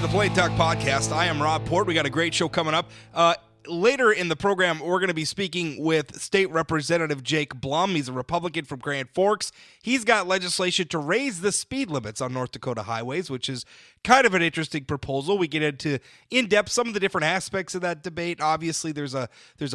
the Play Talk Podcast. I am Rob Port. We got a great show coming up. Later in the program, we're going to be speaking with State Representative Jake Blum. He's a Republican from Grand Forks. He's got legislation to raise the speed limits on North Dakota highways, which is kind of an interesting proposal. We get into in-depth some of the different aspects of that debate. Obviously, there's a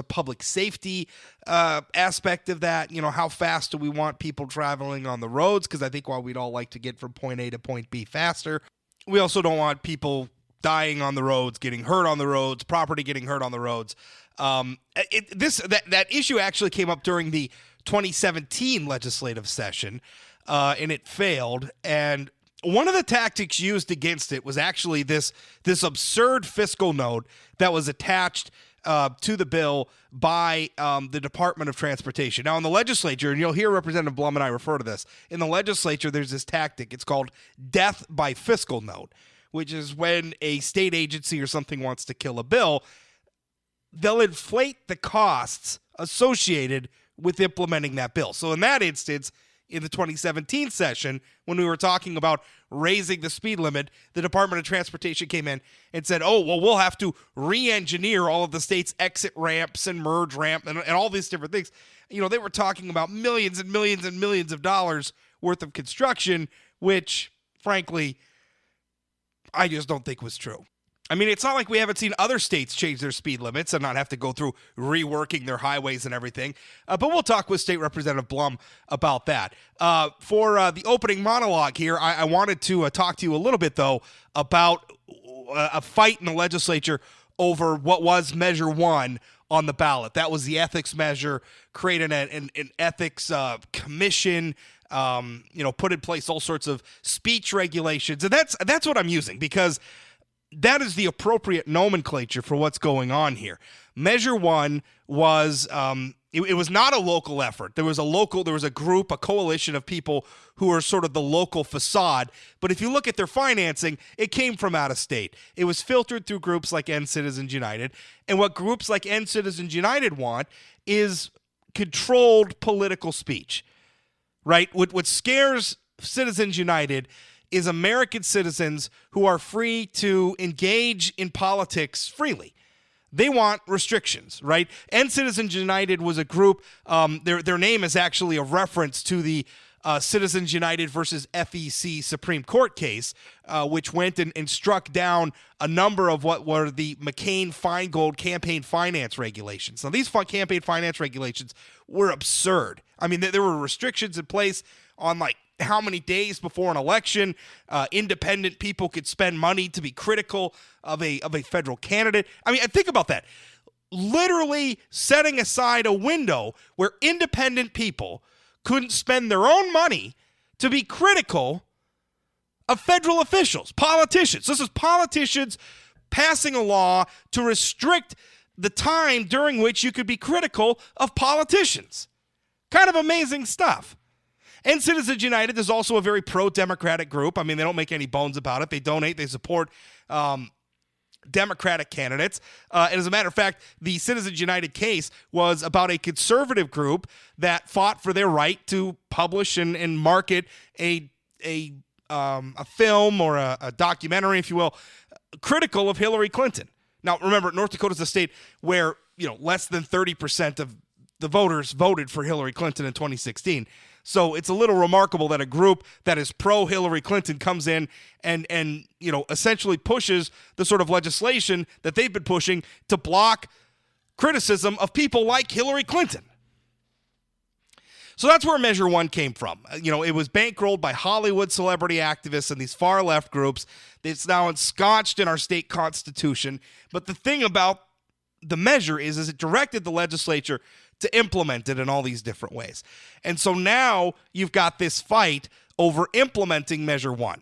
public safety aspect of that. You know, how fast do we want people traveling on the roads? Because I think while we'd all like to get from point A to point B faster, we also don't want people dying on the roads, getting hurt on the roads, property getting hurt on the roads. That issue actually came up during the 2017 legislative session, and it failed. And one of the tactics used against it was actually this absurd fiscal note that was attached to the bill by the Department of Transportation. Now, in the legislature, and you'll hear Representative Blum and I refer to this, in the legislature, there's this tactic. It's called death by fiscal note, which is when a state agency or something wants to kill a bill, they'll inflate the costs associated with implementing that bill. So in that instance, in the 2017 session, when we were talking about raising the speed limit, the Department of Transportation came in and said, oh, well, we'll have to re-engineer all of the state's exit ramps and merge ramp and all these different things. You know, they were talking about millions and millions and millions of dollars worth of construction, which, frankly, I just don't think was true. I mean, it's not like we haven't seen other states change their speed limits and not have to go through reworking their highways and everything. But we'll talk with State Representative Blum about that. For the opening monologue here, I wanted to talk to you a little bit, though, about a fight in the legislature over what was Measure 1 on the ballot. That was the ethics measure, creating an ethics commission, put in place all sorts of speech regulations. And that's what I'm using, because that is the appropriate nomenclature for what's going on here. Measure 1 was, it was not a local effort. There was a group, a coalition of people who are sort of the local facade. But if you look at their financing, it came from out of state. It was filtered through groups like End Citizens United. And what groups like End Citizens United want is controlled political speech, right? What scares Citizens United is American citizens who are free to engage in politics freely. They want restrictions, right? End Citizens United was a group, their name is actually a reference to the Citizens United versus FEC Supreme Court case, which went and struck down a number of what were the McCain-Feingold campaign finance regulations. Now, these campaign finance regulations were absurd. I mean, there were restrictions in place on, like, how many days before an election independent people could spend money to be critical of a federal candidate. I mean, think about that. Literally setting aside a window where independent people couldn't spend their own money to be critical of federal officials, politicians. This is politicians passing a law to restrict the time during which you could be critical of politicians. Kind of amazing stuff. And Citizens United is also a very pro-democratic group. I mean, they don't make any bones about it. They donate, they support Democratic candidates. And as a matter of fact, the Citizens United case was about a conservative group that fought for their right to publish and market a film or a documentary, if you will, critical of Hillary Clinton. Now, remember, North Dakota is a state where, less than 30% of the voters voted for Hillary Clinton in 2016. So it's a little remarkable that a group that is pro-Hillary Clinton comes in and essentially pushes the sort of legislation that they've been pushing to block criticism of people like Hillary Clinton. So that's where Measure 1 came from. It was bankrolled by Hollywood celebrity activists and these far-left groups. It's now ensconced in our state constitution. But the thing about the measure is it directed the legislature to implement it in all these different ways. And so now you've got this fight over implementing Measure 1.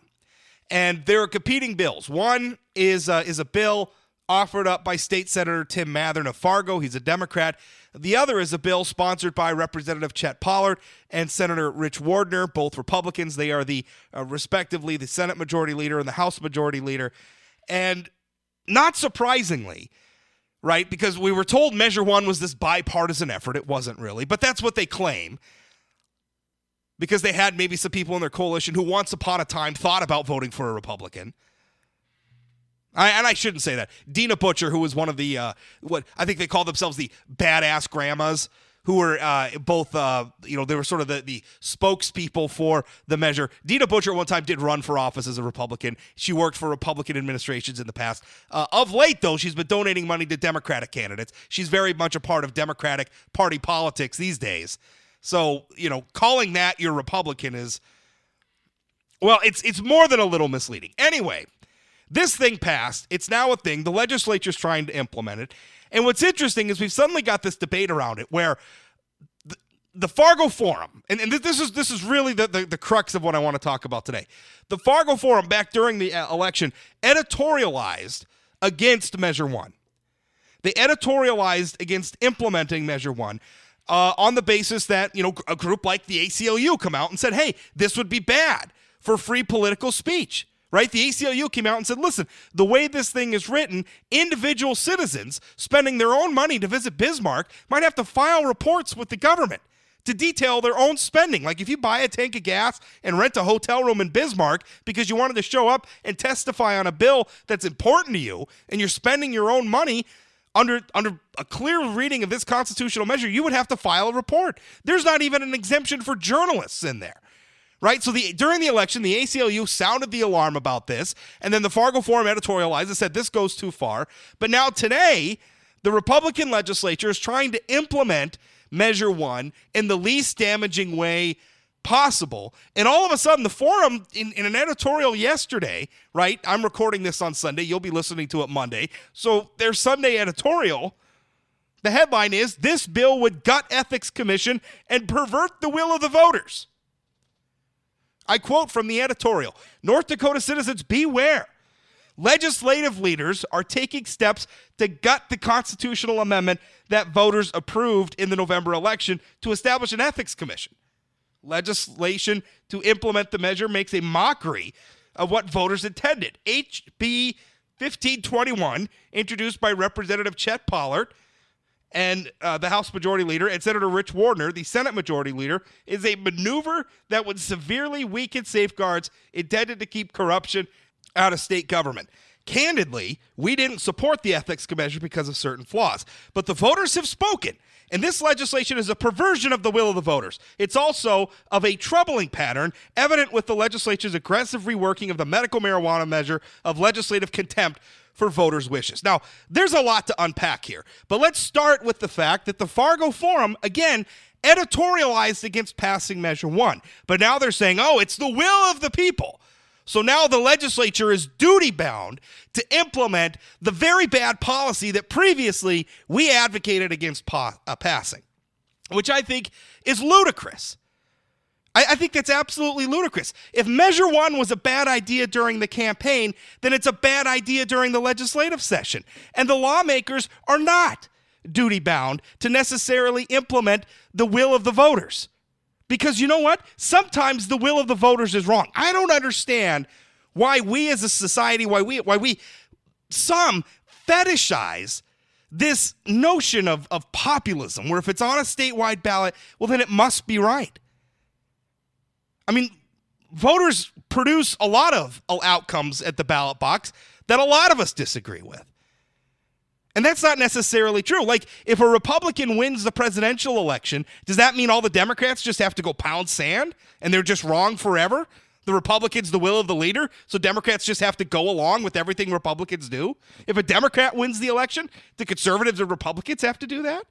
And there are competing bills. One is a bill offered up by State Senator Tim Mathern of Fargo. He's a Democrat. The other is a bill sponsored by Representative Chet Pollard and Senator Rich Wardner, both Republicans. They are respectively the Senate Majority Leader and the House Majority Leader. And not surprisingly, right, because we were told Measure 1 was this bipartisan effort. It wasn't really, but that's what they claim, because they had maybe some people in their coalition who once upon a time thought about voting for a Republican. I shouldn't say that. Dina Butcher, who was one of the, what I think they called themselves the badass grandmas, who were both, they were sort of the spokespeople for the measure. Dina Butcher at one time did run for office as a Republican. She worked for Republican administrations in the past. Of late, though, she's been donating money to Democratic candidates. She's very much a part of Democratic Party politics these days. So, calling that your Republican is, well, it's more than a little misleading. Anyway, this thing passed. It's now a thing. The legislature's trying to implement it. And what's interesting is we've suddenly got this debate around it where the Fargo Forum, and this is really the crux of what I want to talk about today. The Fargo Forum, back during the election, editorialized against Measure 1. They editorialized against implementing Measure 1 on the basis that, a group like the ACLU come out and said, hey, this would be bad for free political speech. Right? The ACLU came out and said, listen, the way this thing is written, individual citizens spending their own money to visit Bismarck might have to file reports with the government to detail their own spending. Like if you buy a tank of gas and rent a hotel room in Bismarck because you wanted to show up and testify on a bill that's important to you and you're spending your own money under a clear reading of this constitutional measure, you would have to file a report. There's not even an exemption for journalists in there. Right? So during the election, the ACLU sounded the alarm about this, and then the Fargo Forum editorialized and said this goes too far. But now today, the Republican legislature is trying to implement Measure 1 in the least damaging way possible. And all of a sudden, the Forum, in an editorial yesterday, right? I'm recording this on Sunday. You'll be listening to it Monday. So their Sunday editorial, the headline is, "This bill would gut ethics commission and pervert the will of the voters." I quote from the editorial, "North Dakota citizens, beware. Legislative leaders are taking steps to gut the constitutional amendment that voters approved in the November election to establish an ethics commission. Legislation to implement the measure makes a mockery of what voters intended." HB 1521, introduced by Representative Chet Pollard, and the House Majority Leader, and Senator Rich Wardner, the Senate Majority Leader, is a maneuver that would severely weaken safeguards intended to keep corruption out of state government. Candidly, we didn't support the ethics measure because of certain flaws, but the voters have spoken, and this legislation is a perversion of the will of the voters. It's also of a troubling pattern, evident with the legislature's aggressive reworking of the medical marijuana measure of legislative contempt for voters' wishes. Now, there's a lot to unpack here, but let's start with the fact that the Fargo Forum, again, editorialized against passing Measure 1. But now they're saying, oh, it's the will of the people. So now the legislature is duty-bound to implement the very bad policy that previously we advocated against passing, which I think is ludicrous. I think that's absolutely ludicrous. If Measure 1 was a bad idea during the campaign, then it's a bad idea during the legislative session. And the lawmakers are not duty-bound to necessarily implement the will of the voters. Because you know what? Sometimes the will of the voters is wrong. I don't understand why we as a society, some fetishize this notion of populism, where if it's on a statewide ballot, well, then it must be right. I mean, voters produce a lot of outcomes at the ballot box that a lot of us disagree with. And that's not necessarily true. Like, if a Republican wins the presidential election, does that mean all the Democrats just have to go pound sand and they're just wrong forever? The Republicans, the will of the leader, so Democrats just have to go along with everything Republicans do? If a Democrat wins the election, the conservatives and Republicans have to do that?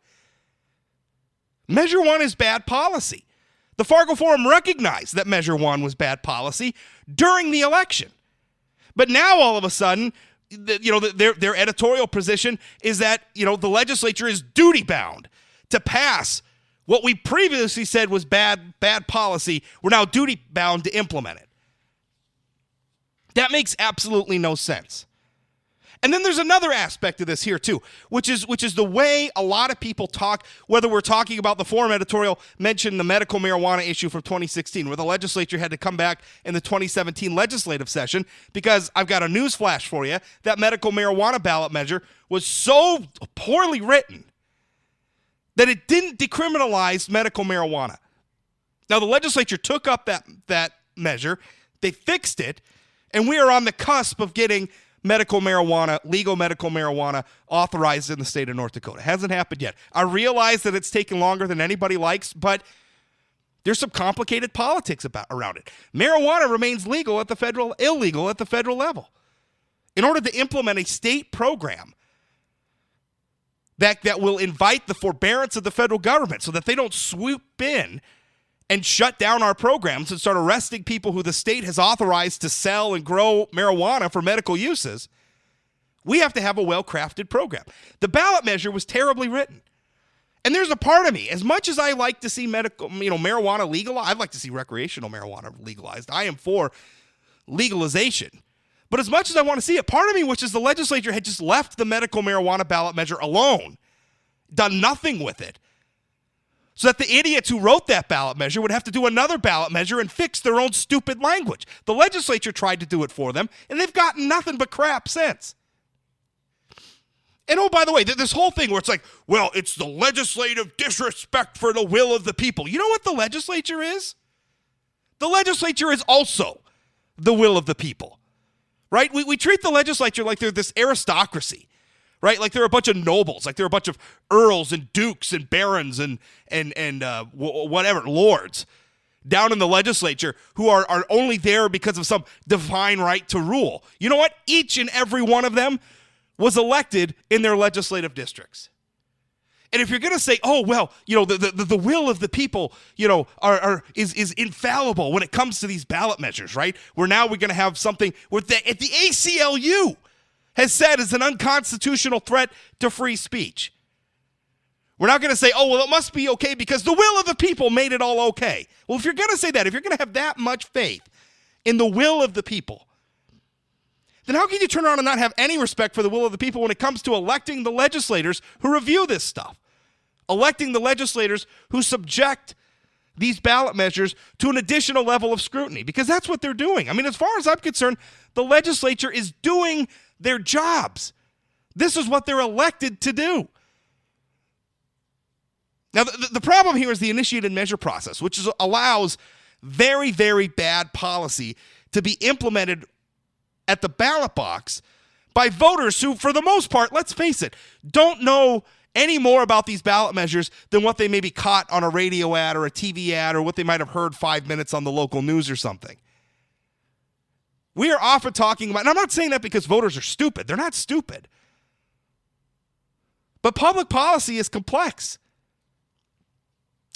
Measure 1 is bad policy. The Fargo Forum recognized that Measure 1 was bad policy during the election. But now all of a sudden, their editorial position is that, the legislature is duty-bound to pass what we previously said was bad policy. We're now duty-bound to implement it. That makes absolutely no sense. And then there's another aspect of this here too, which is the way a lot of people talk, whether we're talking about the Forum editorial mentioned the medical marijuana issue from 2016, where the legislature had to come back in the 2017 legislative session, because I've got a news flash for you, that medical marijuana ballot measure was so poorly written that it didn't decriminalize medical marijuana. Now the legislature took up that measure, they fixed it, and we are on the cusp of getting medical marijuana, legal medical marijuana authorized in the state of North Dakota. Hasn't happened yet. I realize that it's taken longer than anybody likes, but there's some complicated politics around it. Marijuana remains illegal at the federal level. In order to implement a state program that will invite the forbearance of the federal government so that they don't swoop in and shut down our programs and start arresting people who the state has authorized to sell and grow marijuana for medical uses, we have to have a well-crafted program. The ballot measure was terribly written. And there's a part of me, as much as I like to see marijuana legalized, I'd like to see recreational marijuana legalized. I am for legalization. But as much as I want to see it, part of me wishes the legislature had just left the medical marijuana ballot measure alone, done nothing with it, so that the idiots who wrote that ballot measure would have to do another ballot measure and fix their own stupid language. The legislature tried to do it for them, and they've gotten nothing but crap since. And oh, by the way, this whole thing where it's like, well, it's the legislative disrespect for the will of the people. You know what the legislature is? The legislature is also the will of the people. Right? We treat the legislature like they're this aristocracy, right? Like they're a bunch of nobles, like they're a bunch of earls and dukes and barons and whatever, lords down in the legislature who are only there because of some divine right to rule. You know what? Each and every one of them was elected in their legislative districts. And if you're going to say, oh, well, the will of the people, is infallible when it comes to these ballot measures, right? Where now we're going to have something where the ACLU has said is an unconstitutional threat to free speech. We're not going to say, oh, well, it must be okay because the will of the people made it all okay. Well, if you're going to say that, if you're going to have that much faith in the will of the people, then how can you turn around and not have any respect for the will of the people when it comes to electing the legislators who review this stuff? Electing the legislators who subject these ballot measures to an additional level of scrutiny, because that's what they're doing. I mean, as far as I'm concerned, the legislature is doing their jobs. This is what they're elected to do. Now, the problem here is the initiated measure process, which allows very, very bad policy to be implemented at the ballot box by voters who, for the most part, let's face it, don't know any more about these ballot measures than what they maybe caught on a radio ad or a TV ad or what they might have heard 5 minutes on the local news or something. We are often talking about, and I'm not saying that because voters are stupid. They're not stupid. But public policy is complex.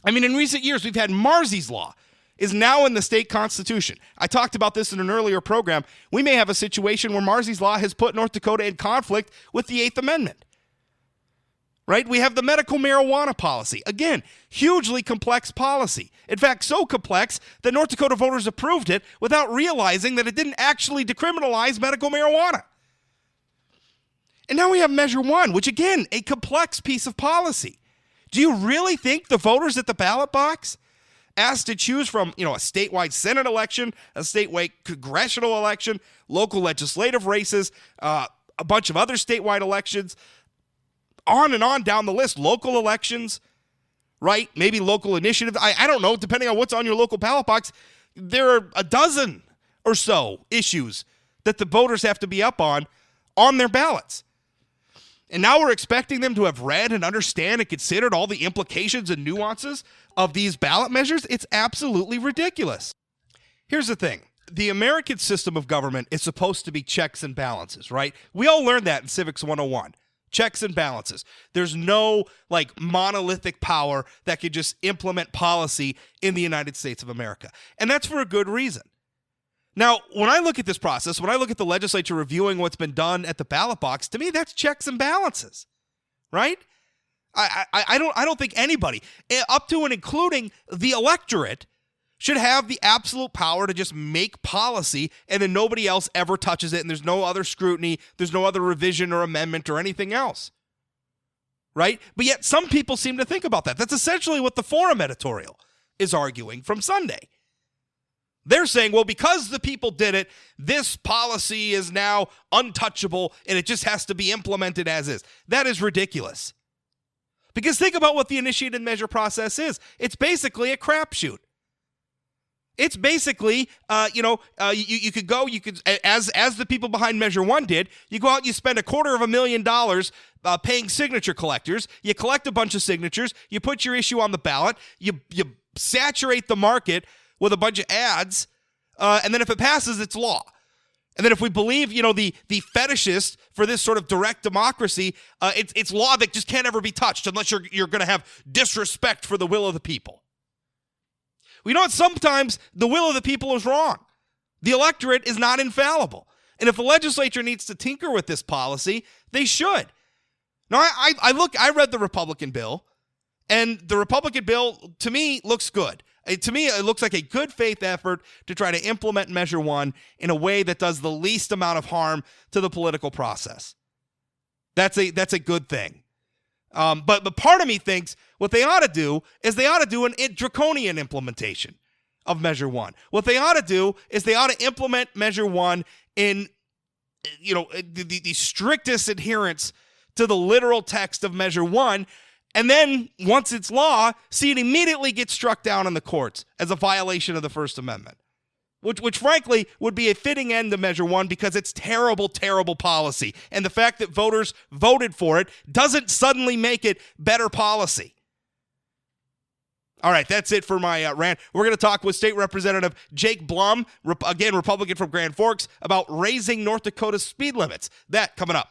I mean, in recent years, we've had Marsy's Law is now in the state constitution. I talked about this in an earlier program. We may have a situation where Marsy's Law has put North Dakota in conflict with the Eighth Amendment. Right? We have the medical marijuana policy. Again, hugely complex policy. In fact, so complex that North Dakota voters approved it without realizing that it didn't actually decriminalize medical marijuana. And now we have Measure 1, which again, a complex piece of policy. Do you really think the voters at the ballot box asked to choose from, a statewide Senate election, a statewide congressional election, local legislative races, a bunch of other statewide elections, on and on down the list, local elections, right? Maybe local initiatives. I don't know, depending on what's on your local ballot box, there are a dozen or so issues that the voters have to be up on their ballots. And now we're expecting them to have read and understand and considered all the implications and nuances of these ballot measures. It's absolutely ridiculous. Here's the thing. The American system of government is supposed to be checks and balances, right? We all learned that in Civics 101. Checks and balances. There's no monolithic power that could just implement policy in the United States of America. And that's for a good reason. Now, when I look at this process, when I look at the legislature reviewing what's been done at the ballot box, to me, that's checks and balances, right? I don't think anybody, up to and including the electorate, should have the absolute power to just make policy and then nobody else ever touches it and there's no other scrutiny, there's no other revision or amendment or anything else, right? But yet some people seem to think about that. That's essentially what the Forum editorial is arguing from Sunday. They're saying, well, because the people did it, this policy is now untouchable and it just has to be implemented as is. That is ridiculous. Because think about what the initiated measure process is. It's basically a crapshoot. It's basically, you could go, as the people behind Measure 1 did, you go out and you spend $250,000 paying signature collectors. You collect a bunch of signatures. You put your issue on the ballot. You saturate the market with a bunch of ads, and then if it passes, it's law. And then if we believe, the fetishist for this sort of direct democracy, it's law that just can't ever be touched unless you're going to have disrespect for the will of the people. We know that sometimes the will of the people is wrong. The electorate is not infallible. And if the legislature needs to tinker with this policy, they should. Now, I read the Republican bill, and the Republican bill, to me, looks good. To me, it looks like a good faith effort to try to implement Measure 1 in a way that does the least amount of harm to the political process. That's a good thing. But part of me thinks what they ought to do is they ought to do a draconian implementation of Measure 1. What they ought to do is they ought to implement Measure 1 in, the strictest adherence to the literal text of Measure 1. And then once it's law, see it immediately get struck down in the courts as a violation of the First Amendment. Which frankly would be a fitting end to Measure 1 because it's terrible, terrible policy. And the fact that voters voted for it doesn't suddenly make it better policy. All right, that's it for my rant. We're going to talk with State Representative Jake Blum, again, Republican from Grand Forks, about raising North Dakota's speed limits. That coming up.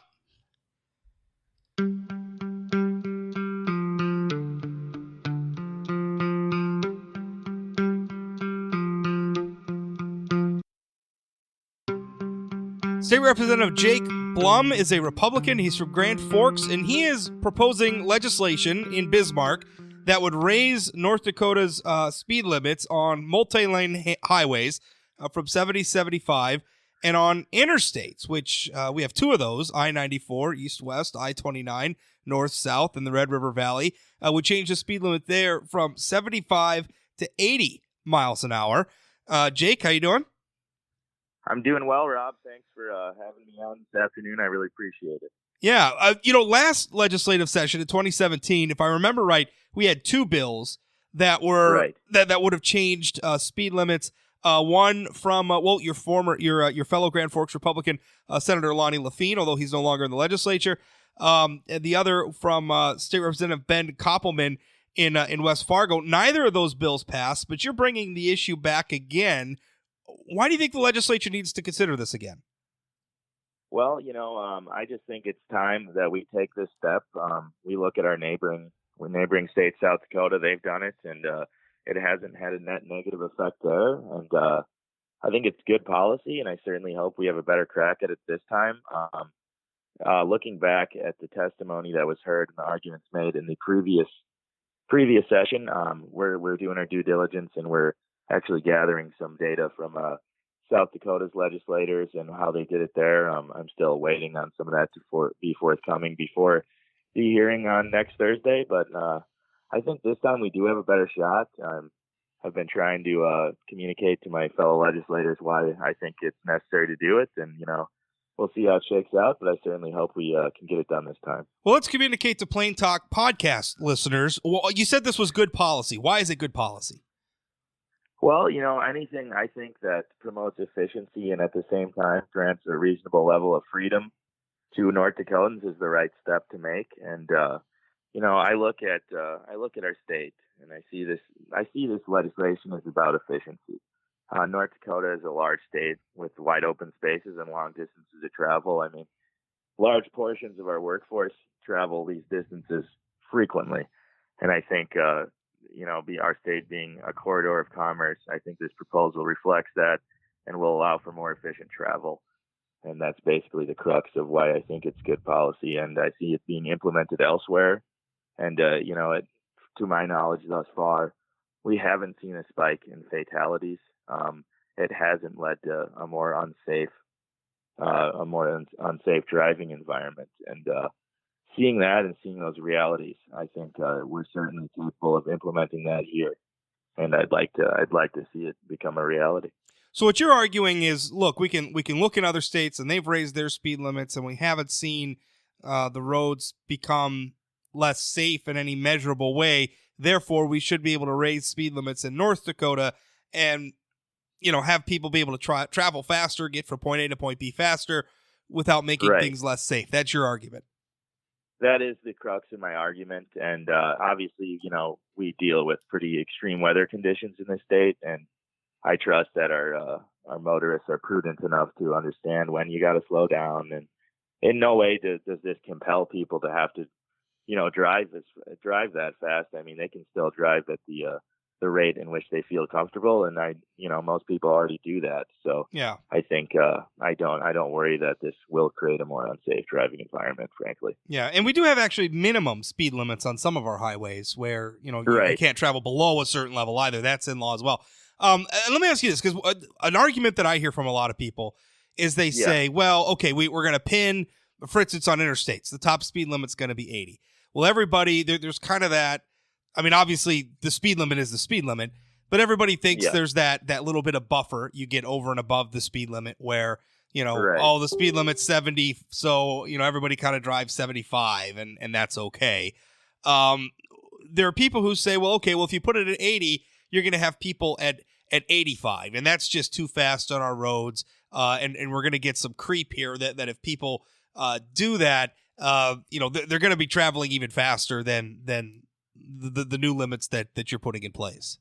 State Representative Jake Blum is a Republican. He's from Grand Forks, and he is proposing legislation in Bismarck that would raise North Dakota's speed limits on multi-lane highways from 70 to 75 and on interstates, which we have two of those, I-94, east-west, I-29, north-south, in the Red River Valley, would change the speed limit there from 75 to 80 miles an hour. Jake, how you doing? I'm doing well, Rob. Thanks for having me on this afternoon. I really appreciate it. Yeah. Last legislative session in 2017, if I remember right, we had two bills that were right. that would have changed speed limits. One from your fellow Grand Forks Republican Senator Lonnie Lafine, although he's no longer in the legislature. And the other from State Representative Ben Koppelman in West Fargo. Neither of those bills passed, but you're bringing the issue back again. Why do you think the legislature needs to consider this again? Well, I just think it's time that we take this step. We look at our neighboring state, South Dakota. They've done it, and it hasn't had a net negative effect there. And I think it's good policy, and I certainly hope we have a better crack at it this time. Looking back at the testimony that was heard and the arguments made in the previous session, we're doing our due diligence, and we're actually gathering some data from South Dakota's legislators and how they did it there. I'm still waiting on some of that to be forthcoming before the hearing on next Thursday. But I think this time we do have a better shot. I've been trying to communicate to my fellow legislators why I think it's necessary to do it. And, we'll see how it shakes out, but I certainly hope we can get it done this time. Well, let's communicate to Plain Talk podcast listeners. Well, you said this was good policy. Why is it good policy? Well, anything I think that promotes efficiency and at the same time grants a reasonable level of freedom to North Dakotans is the right step to make. And I look at our state and I see this legislation is about efficiency. North Dakota is a large state with wide open spaces and long distances to travel. I mean, large portions of our workforce travel these distances frequently, and I think our state being a corridor of commerce, I think this proposal reflects that and will allow for more efficient travel. And that's basically the crux of why I think it's good policy. And I see it being implemented elsewhere. And, to my knowledge thus far, we haven't seen a spike in fatalities. It hasn't led to a more unsafe driving environment. And, seeing that and seeing those realities, I think we're certainly capable of implementing that here, and I'd like to see it become a reality. So what you're arguing is, look, we can look in other states and they've raised their speed limits, and we haven't seen the roads become less safe in any measurable way. Therefore, we should be able to raise speed limits in North Dakota, and have people be able to travel faster, get from point A to point B faster without making Right. things less safe. That's your argument. That is the crux of my argument. And obviously, we deal with pretty extreme weather conditions in the state, and I trust that our motorists are prudent enough to understand when you got to slow down. And in no way does this compel people to have to, drive that fast. I mean, they can still drive at the rate in which they feel comfortable, and most people already do that. So Yeah. I think I don't worry that this will create a more unsafe driving environment, frankly. Yeah, and we do have actually minimum speed limits on some of our highways where you Right. can't travel below a certain level either. That's in law as well. And let me ask you this, because an argument that I hear from a lot of people is they Yeah. say, well, okay, we're going to pin, for instance, on interstates, the top speed limit's going to be 80. Well, everybody, there's kind of that. I mean, obviously, the speed limit is the speed limit, but everybody thinks Yeah. there's that little bit of buffer you get over and above the speed limit where, Right. oh, the speed limit's 70, so, everybody kind of drives 75, and that's okay. There are people who say, well, okay, well, if you put it at 80, you're going to have people at 85, and that's just too fast on our roads, and we're going to get some creep here that if people do that, they're going to be traveling even faster than the new limits that you're putting in place.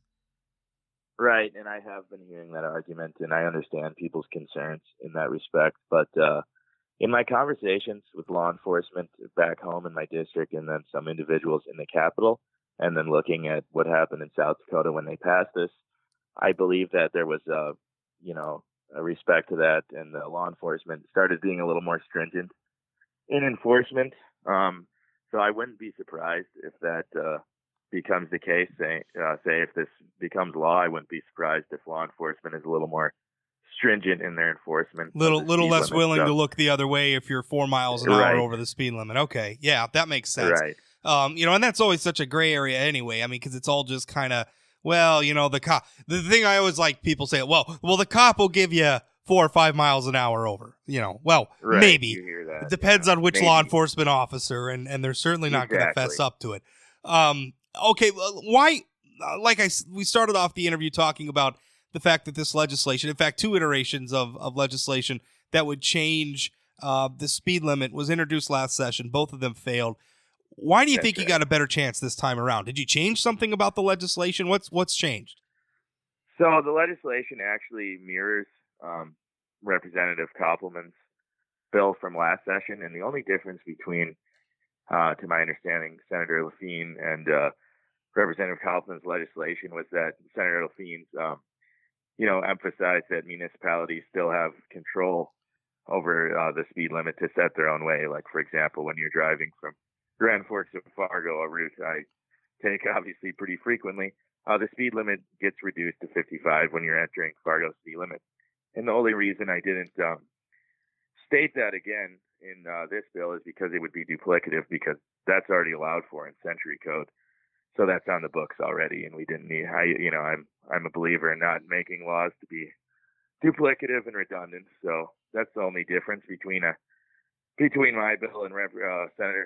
Right, and I have been hearing that argument, and I understand people's concerns in that respect. But in my conversations with law enforcement back home in my district, and then some individuals in the Capitol, and then looking at what happened in South Dakota when they passed this, I believe that there was a respect to that, and the law enforcement started being a little more stringent in enforcement. So I wouldn't be surprised if that becomes the case. Say if this becomes law, I wouldn't be surprised if law enforcement is a little more stringent in their enforcement. Little less willing to look the other way if you're 4 miles an hour over the speed limit. Okay, yeah, that makes sense. Right. And that's always such a gray area anyway. I mean, because it's all just kind of, well, the cop. The thing I always like people say, well, the cop will give you 4 or 5 miles an hour over. Well, Right. maybe. You hear that. It depends on which maybe. law enforcement officer, and they're certainly not going to Exactly. fess up to it. Okay, well, why? We started off the interview talking about the fact that this legislation, in fact, 2 iterations of legislation that would change the speed limit was introduced last session. Both of them failed. Why do you think you got a better chance this time around? Did you change something about the legislation? What's changed? So the legislation actually mirrors Representative Koppelman's bill from last session, and the only difference between, to my understanding, Senator Lafine and Representative Koppelman's legislation was that Senator Lafine's, emphasized that municipalities still have control over the speed limit to set their own way. Like, for example, when you're driving from Grand Forks to Fargo, a route I take obviously pretty frequently, the speed limit gets reduced to 55 when you're entering Fargo city limits. And the only reason I didn't state that again in this bill is because it would be duplicative, because that's already allowed for in Century Code. So that's on the books already, and we didn't need. I'm a believer in not making laws to be duplicative and redundant. So that's the only difference between my bill and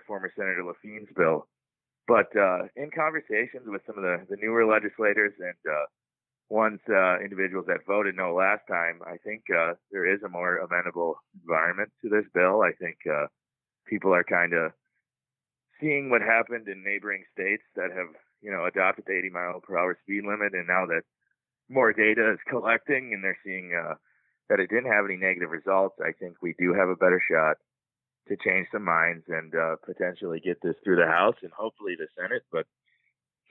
former Senator Lafine's bill. But in conversations with some of the newer legislators and individuals that voted no last time, I think there is a more amenable environment to this bill. I think people are kind of seeing what happened in neighboring states that have, adopted the 80 mile per hour speed limit, and now that more data is collecting and they're seeing that it didn't have any negative results, I think we do have a better shot to change some minds and potentially get this through the House and hopefully the Senate. But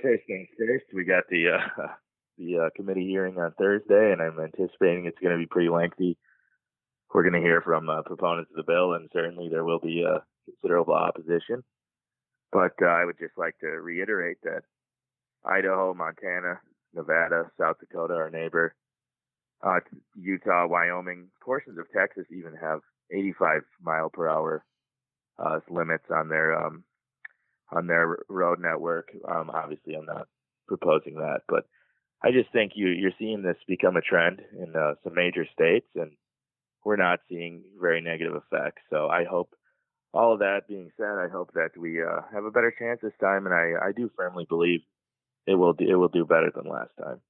first things first, we got the committee hearing on Thursday, and I'm anticipating it's going to be pretty lengthy. We're going to hear from proponents of the bill, and certainly there will be considerable opposition. But I would just like to reiterate that Idaho, Montana, Nevada, South Dakota, our neighbor, Utah, Wyoming, portions of Texas even have 85 mile per hour limits on their road network. Obviously, I'm not proposing that, but I just think you're seeing this become a trend in some major states, and we're not seeing very negative effects. So I hope, all of that being said, I hope that we have a better chance this time, and I do firmly believe it will do better than last time.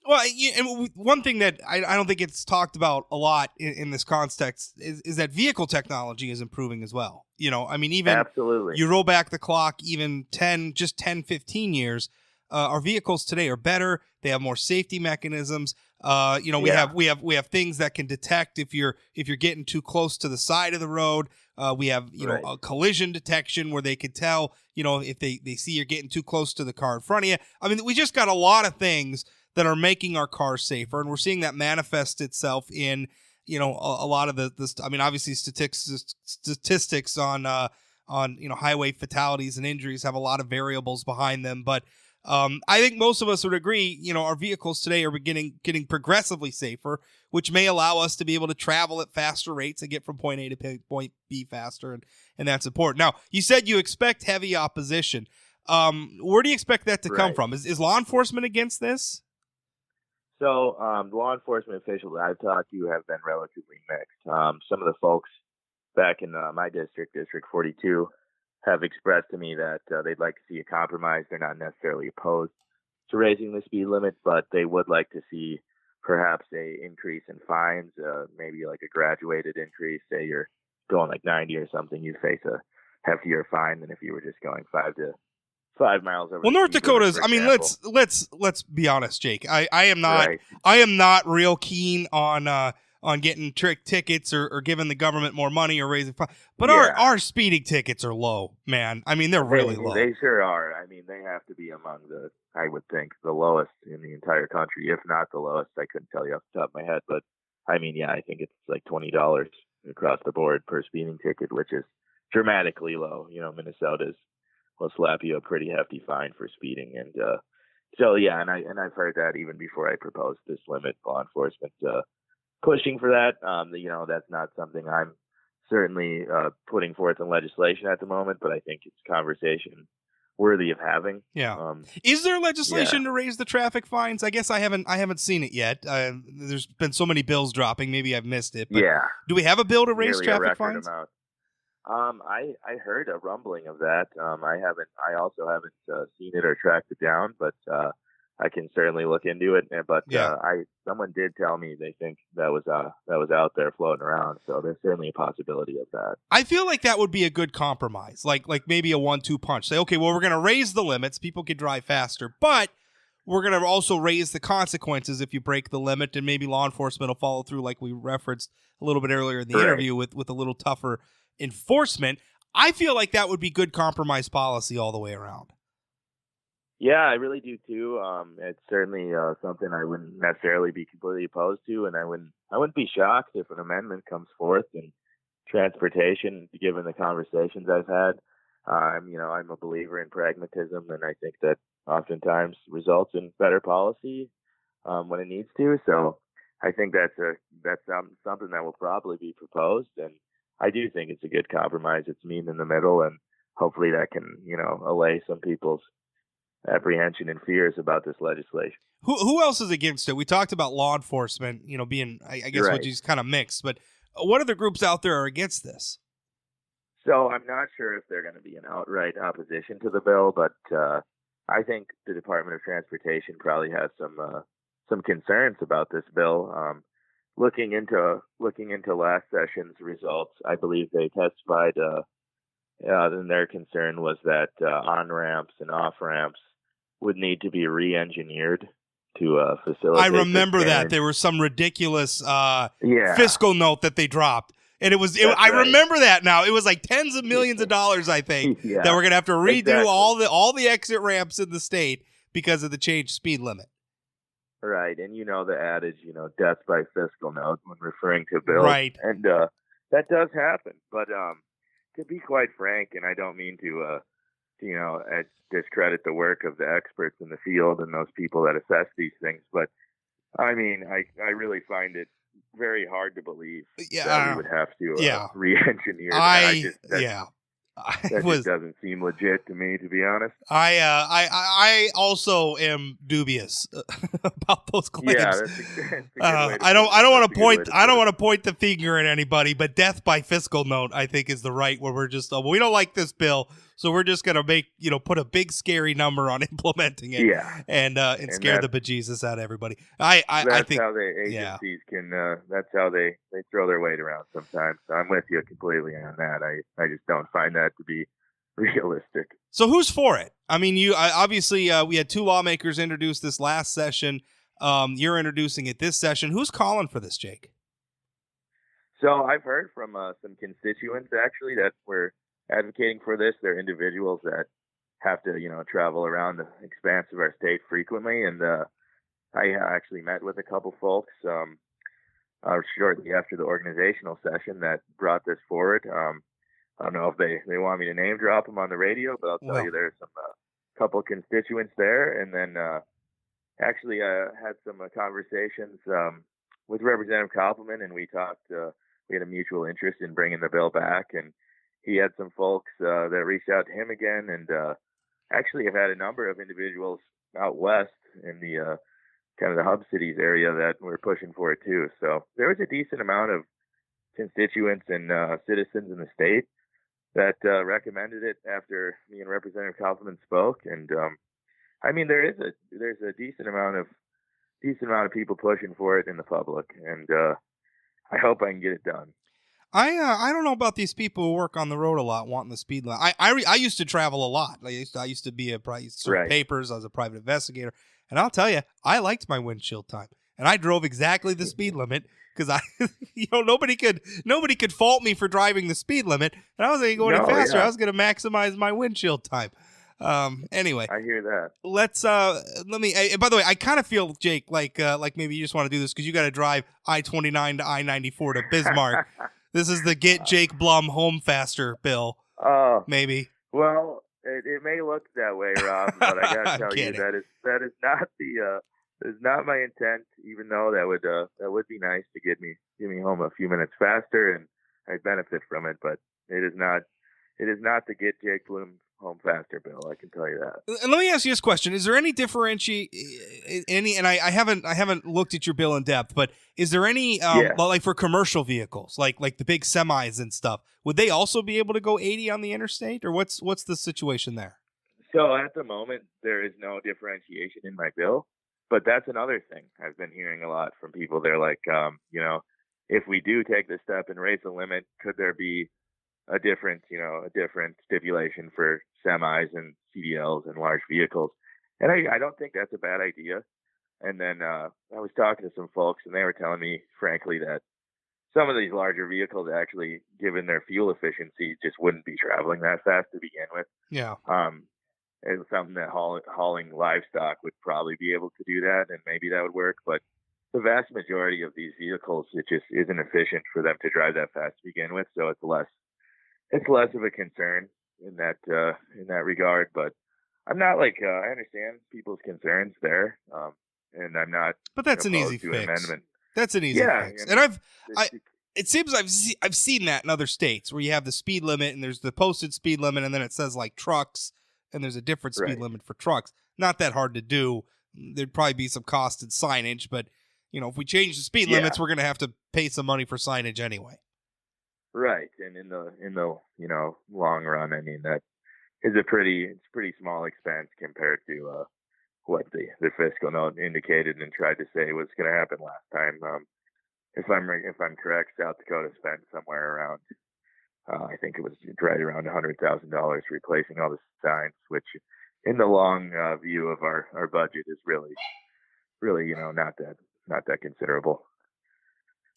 Well, and one thing that I don't think it's talked about a lot in this context is that vehicle technology is improving as well. I mean, even Absolutely. you roll back the clock even 10, 15 years, our vehicles today are better. They have more safety mechanisms. We have things that can detect if you're getting too close to the side of the road. We have Right. a collision detection where they can tell if they see you're getting too close to the car in front of you. I mean, we just got a lot of things that are making our cars safer, and we're seeing that manifest itself in a lot of the I mean, obviously statistics on highway fatalities and injuries have a lot of variables behind them, but I think most of us would agree, our vehicles today are getting progressively safer, which may allow us to be able to travel at faster rates and get from point A to point B faster, and that's important. Now, you said you expect heavy opposition. Where do you expect that to come Right. from? Is law enforcement against this? So law enforcement officials I've talked to have been relatively mixed. Some of the folks back in my district, District 42, have expressed to me that they'd like to see a compromise. They're not necessarily opposed to raising the speed limit, but they would like to see perhaps a increase in fines, maybe like a graduated increase. Say you're going like 90 or something, you'd face a heftier fine than if you were just going 5 miles over. Well, the North speed limit, Dakota's. for I mean, example. let's be honest, Jake. I am not. Right. I am not real keen on getting trick tickets or giving the government more money or raising. But Yeah. our speeding tickets are low, man. I mean, they're really low. They sure are. I mean, they have to be among I would think, the lowest in the entire country, if not the lowest. I couldn't tell you off the top of my head, but I mean, yeah, I think it's like $20 across the board per speeding ticket, which is dramatically low. Will slap you a pretty hefty fine for speeding, and so yeah, and I've heard that even before I proposed this limit. Law enforcement pushing for that. That's not something I'm certainly putting forth in legislation at the moment, but I think it's a conversation worthy of having. Yeah. Is there legislation to raise the traffic fines? I guess I haven't seen it yet. There's been so many bills dropping. Maybe I've missed it. But Yeah. do we have a bill to raise Nearly traffic a record fines? amount. I heard a rumbling of that. I also haven't seen it or tracked it down, but I can certainly look into it. But someone did tell me they think that was out there floating around. So there's certainly a possibility of that. I feel like that would be a good compromise, like maybe a 1-2 punch. Say, okay, well, we're going to raise the limits, people can drive faster, but we're going to also raise the consequences if you break the limit, and maybe law enforcement will follow through, like we referenced a little bit earlier in the interview, with a little tougher enforcement. I feel like that would be good compromise policy all the way around. Yeah, I really do too. It's certainly something I wouldn't necessarily be completely opposed to, and I wouldn't be shocked if an amendment comes forth in transportation, given the conversations I've had. I'm a believer in pragmatism, and I think that oftentimes results in better policy when it needs to. So I think that's something that will probably be proposed, and I do think it's a good compromise. It's meet in the middle, and hopefully that can allay some people's apprehension and fears about this legislation. Who else is against it? We talked about law enforcement, being, I guess, Right. which is kind of mixed, but what other groups out there are against this? So I'm not sure if they're going to be an outright opposition to the bill, but I think the Department of Transportation probably has some concerns about this bill. Looking into last session's results, I believe they testified, and their concern was that on ramps and off ramps would need to be re-engineered to facilitate. I remember this that there was some ridiculous Yeah. fiscal note that they dropped, and I right. remember that now. It was like tens of millions of dollars, I think, Yeah. that we're gonna have to redo Exactly. all the exit ramps in the state because of the changed speed limit. Right, and the adage, death by fiscal note when referring to bills. Right. And that does happen. But to be quite frank, and I don't mean to discredit the work of the experts in the field and those people that assess these things, but I mean, I really find it very hard to believe that we would have to re-engineer that. That just doesn't seem legit to me, to be honest. I also am dubious about those claims. Yeah, that's a good way to I don't want to point to point the finger at anybody, but death by fiscal note I think is the right where we're just we don't like this bill, So we're just gonna put a big scary number on implementing it, Yeah, and scare the bejesus out of everybody. I that's think how the agencies can. That's how they throw their weight around sometimes. So I'm with you completely on that. I just don't find that to be realistic. So who's for it? I mean, obviously we had two lawmakers introduce this last session. You're introducing it this session. Who's calling for this, Jake? So I've heard from some constituents actually that were advocating for this. They're individuals that have to, travel around the expanse of our state frequently, and I actually met with a couple folks shortly after the organizational session that brought this forward. I don't know if they want me to name drop them on the radio, but I'll tell you there's some couple constituents there, and then actually had some conversations with Representative Koppelman, and we talked. We had a mutual interest in bringing the bill back, and he had some folks that reached out to him again, and actually have had a number of individuals out west in the kind of the hub cities area that were pushing for it too. So there was a decent amount of constituents and citizens in the state that recommended it after me and Representative Kaufman spoke. And I mean, there's a decent amount of people pushing for it in the public, and I hope I can get it done. I don't know about these people who work on the road a lot wanting the speed limit. I used to travel a lot. I used to be serve papers. I was a private investigator, and I'll tell you, I liked my windshield time, and I drove exactly the speed limit because nobody could fault me for driving the speed limit, and I wasn't going any faster. Yeah. I was going to maximize my windshield time. Anyway, I hear that. Let me. By the way, I kind of feel, Jake, like maybe you just want to do this because you got to drive I-29 to I-94 to Bismarck. This is the Get Jake Blum Home Faster bill. Oh, maybe. Well, it may look that way, Rob, but I gotta tell you that is not is not my intent. Even though that would be nice to get me home a few minutes faster, and I'd benefit from it. But it is not the Get Jake Blum Home Faster bill. I can tell you that. And let me ask you this question: is there any And I haven't looked at your bill in depth, but is there any like for commercial vehicles, like the big semis and stuff? Would they also be able to go 80 on the interstate, or what's the situation there? So at the moment, there is no differentiation in my bill, but that's another thing I've been hearing a lot from people. They're like, if we do take this step and raise the limit, could there be a different stipulation for semis and CDLs and large vehicles? And I don't think that's a bad idea. And then I was talking to some folks, and they were telling me, frankly, that some of these larger vehicles actually, given their fuel efficiency, just wouldn't be traveling that fast to begin with. Yeah. It's something that hauling livestock would probably be able to do that, and maybe that would work. But the vast majority of these vehicles, it just isn't efficient for them to drive that fast to begin with. So it's less of a concern in that regard. But I'm not I understand people's concerns there, and I'm not. But that's an easy fix. Amendment. That's an easy fix. And it seems I've seen that in other states where you have the speed limit and there's the posted speed limit, and then it says like trucks, and there's a different speed limit for trucks. Not that hard to do. There'd probably be some cost in signage, but if we change the speed limits, we're going to have to pay some money for signage anyway. Right, and in the long run, I mean, that is a pretty small expense compared to what the fiscal note indicated and tried to say was going to happen last time. If I'm correct, South Dakota spent somewhere around I think it was right around $100,000 replacing all the signs, which in the long view of our budget is really not that considerable.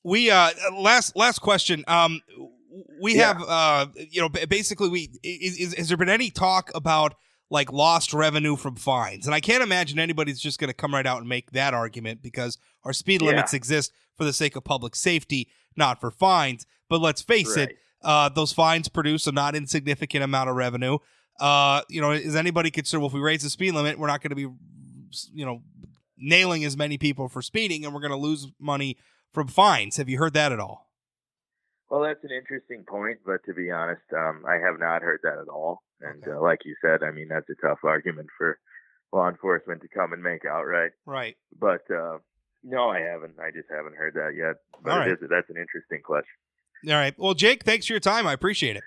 We last question. We have basically has there been any talk about like lost revenue from fines? And I can't imagine anybody's just going to come right out and make that argument because our speed limits exist for the sake of public safety, not for fines. But let's face it, those fines produce a not insignificant amount of revenue. Is anybody concerned? Well, if we raise the speed limit, we're not going to be, nailing as many people for speeding, and we're going to lose money from fines. Have you heard that at all? Well, that's an interesting point, but to be honest, I have not heard that at all. And like you said, I mean, that's a tough argument for law enforcement to come and make outright. Right. But no, I haven't. I just haven't heard that yet. But that's an interesting question. All right. Well, Jake, thanks for your time. I appreciate it.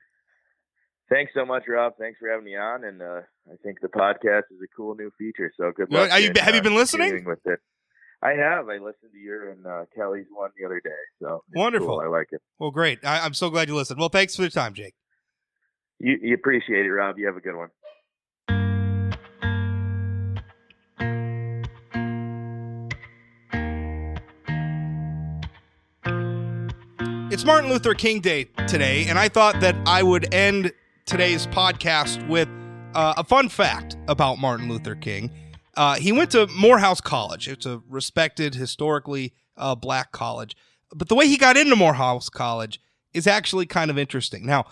Thanks so much, Rob. Thanks for having me on. And I think the podcast is a cool new feature. So good luck. Have you been listening? With it. I have. I listened to your and Kelly's one the other day. So wonderful. Cool. I like it. Well, great. I'm so glad you listened. Well, thanks for the time, Jake. You appreciate it, Rob. You have a good one. It's Martin Luther King Day today, and I thought that I would end today's podcast with a fun fact about Martin Luther King. He went to Morehouse College. It's a respected, historically black college. But the way he got into Morehouse College is actually kind of interesting. Now,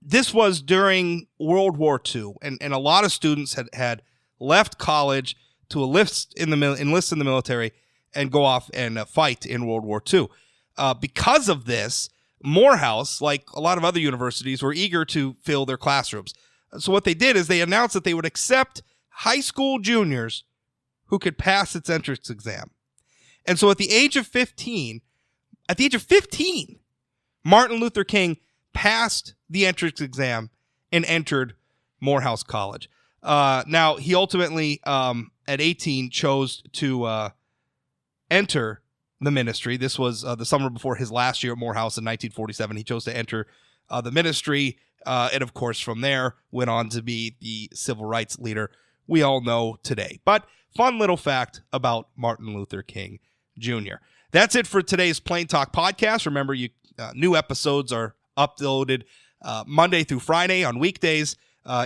this was during World War II, and a lot of students had left college to enlist in the military and go off and fight in World War II. Because of this, Morehouse, like a lot of other universities, were eager to fill their classrooms. So what they did is they announced that they would accept high school juniors who could pass its entrance exam. And so at the age of 15, Martin Luther King passed the entrance exam and entered Morehouse College. Now, he ultimately, at 18, chose to enter the ministry. This was the summer before his last year at Morehouse in 1947. He chose to enter the ministry, and of course from there went on to be the civil rights leader we all know today. But fun little fact about Martin Luther King Jr. That's it for today's Plain Talk podcast. Remember, new episodes are uploaded Monday through Friday on weekdays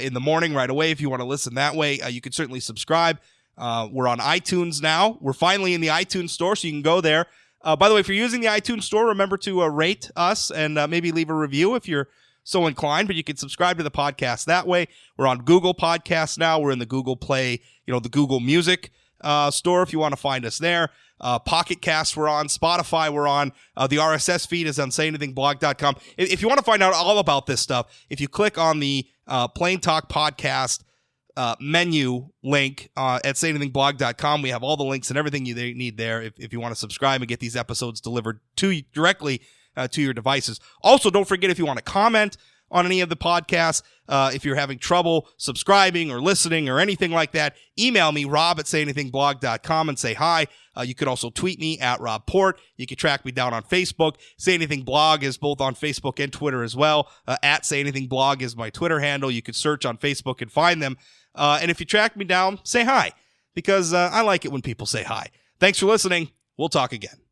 in the morning right away. If you want to listen that way, you can certainly subscribe. We're on iTunes now. We're finally in the iTunes store, so you can go there. By the way, if you're using the iTunes store, remember to rate us and maybe leave a review if you're so inclined, but you can subscribe to the podcast that way. We're on Google Podcasts now. We're in the Google Play, the Google Music store if you want to find us there. Pocket Casts we're on. Spotify we're on. The RSS feed is on sayanythingblog.com. If you want to find out all about this stuff, if you click on the Plain Talk Podcast menu link at sayanythingblog.com. We have all the links and everything you need there if you want to subscribe and get these episodes delivered to you directly to your devices. Also, don't forget, if you want to comment on any of the podcasts, if you're having trouble subscribing or listening or anything like that, email me, Rob at sayanythingblog.com, and say hi. You could also tweet me at Rob Port. You can track me down on Facebook. Say Anything Blog is both on Facebook and Twitter as well. At Say Anything Blog is my Twitter handle. You could search on Facebook and find them. And if you track me down, say hi, because I like it when people say hi. Thanks for listening. We'll talk again.